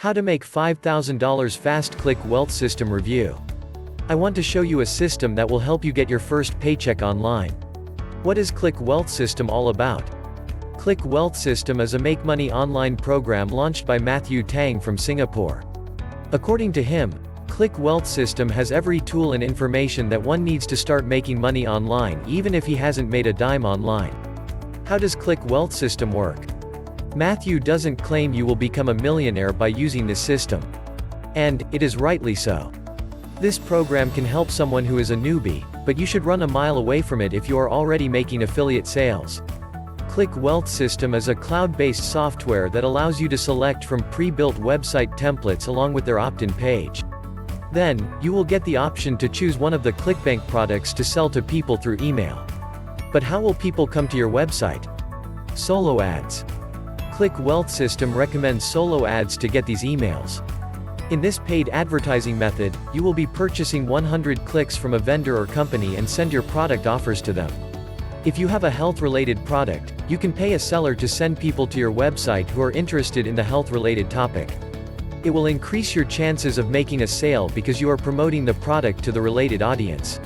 How to make $5,000 fast click wealth system review. I want to show you a system that will help you get your first paycheck online. What is Click Wealth System all about? Click Wealth System is a make money online program launched by Matthew Tang from Singapore. According to him, Click Wealth System has every tool and information that one needs to start making money online even if he hasn't made a dime online. How does Click Wealth System work? Matthew doesn't claim you will become a millionaire by using this system. And it is rightly so. This program can help someone who is a newbie, but you should run a mile away from it if you are already making affiliate sales. Click Wealth System is a cloud-based software that allows you to select from pre-built website templates along with their opt-in page. Then, you will get the option to choose one of the ClickBank products to sell to people through email. But how will people come to your website? Solo ads. Click Wealth System recommends solo ads to get these emails. In this paid advertising method, you will be purchasing 100 clicks from a vendor or company and send your product offers to them. If you have a health-related product, you can pay a seller to send people to your website who are interested in the health-related topic. It will increase your chances of making a sale because you are promoting the product to the related audience.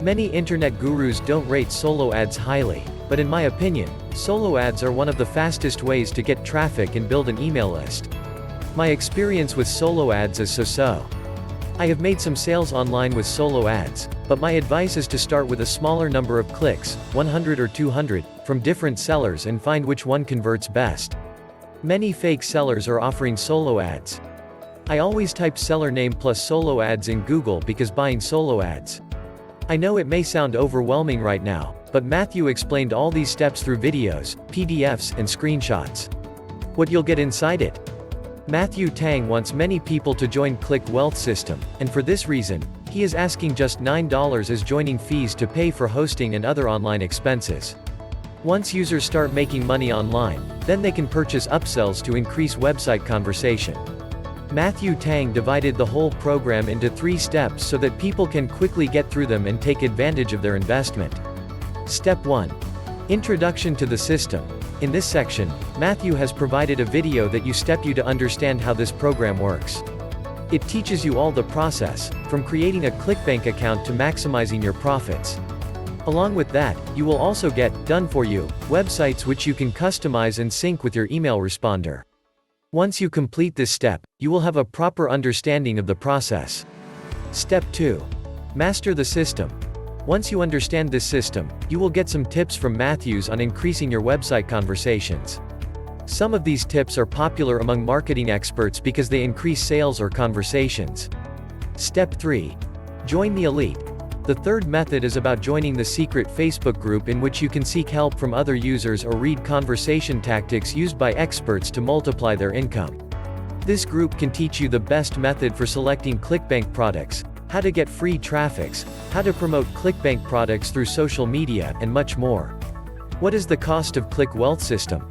Many internet gurus don't rate solo ads highly, but in my opinion, solo ads are one of the fastest ways to get traffic and build an email list. My experience with solo ads is so-so. I have made some sales online with solo ads, but my advice is to start with a smaller number of clicks, 100 or 200, from different sellers and find which one converts best. Many fake sellers are offering solo ads. I always type seller name plus solo ads in Google because buying solo ads. I know it may sound overwhelming right now, but Matthew explained all these steps through videos, PDFs, and screenshots. What you'll get inside it? Matthew Tang wants many people to join Click Wealth System, and for this reason, he is asking just $9 as joining fees to pay for hosting and other online expenses. Once users start making money online, then they can purchase upsells to increase website conversation. Matthew Tang divided the whole program into 3 steps so that people can quickly get through them and take advantage of their investment. Step 1. Introduction to the system. In this section, Matthew has provided a video that step you to understand how this program works. It teaches you all the process, from creating a ClickBank account to maximizing your profits. Along with that, you will also get, done for you, websites which you can customize and sync with your email responder. Once you complete this step, you will have a proper understanding of the process. Step 2. Master the system. Once you understand this system, you will get some tips from Matthews on increasing your website conversations. Some of these tips are popular among marketing experts because they increase sales or conversations. Step 3. Join the elite. The third method is about joining the secret Facebook group in which you can seek help from other users or read conversation tactics used by experts to multiply their income. This group can teach you the best method for selecting ClickBank products, how to get free traffics, how to promote ClickBank products through social media, and much more. What is the cost of Click Wealth System?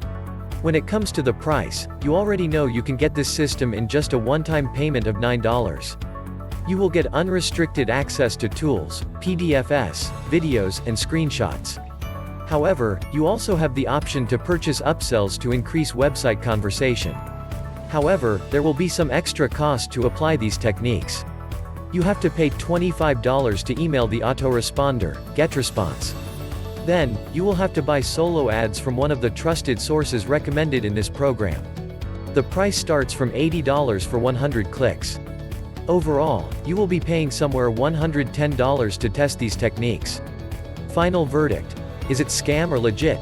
When it comes to the price, you already know you can get this system in just a one-time payment of $9. You will get unrestricted access to tools, PDFs, videos, and screenshots. However, you also have the option to purchase upsells to increase website conversation. However, there will be some extra cost to apply these techniques. You have to pay $25 to email the autoresponder, GetResponse. Then, you will have to buy solo ads from one of the trusted sources recommended in this program. The price starts from $80 for 100 clicks. Overall, you will be paying somewhere $110 to test these techniques. Final verdict. Is it scam or legit?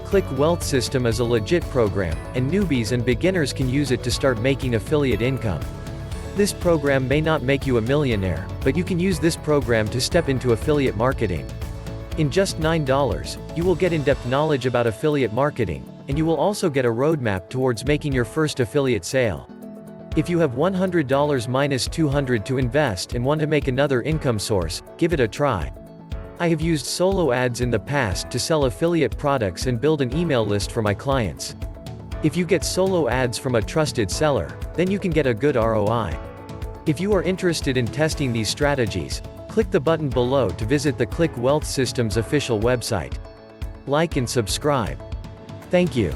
Click Wealth System is a legit program, and newbies and beginners can use it to start making affiliate income. This program may not make you a millionaire, but you can use this program to step into affiliate marketing. In just $9, you will get in-depth knowledge about affiliate marketing, and you will also get a roadmap towards making your first affiliate sale. If you have $100 minus $200 to invest and want to make another income source, give it a try. I have used solo ads in the past to sell affiliate products and build an email list for my clients. If you get solo ads from a trusted seller, then you can get a good ROI. If you are interested in testing these strategies, click the button below to visit the Click Wealth System's official website. Like and subscribe. Thank you.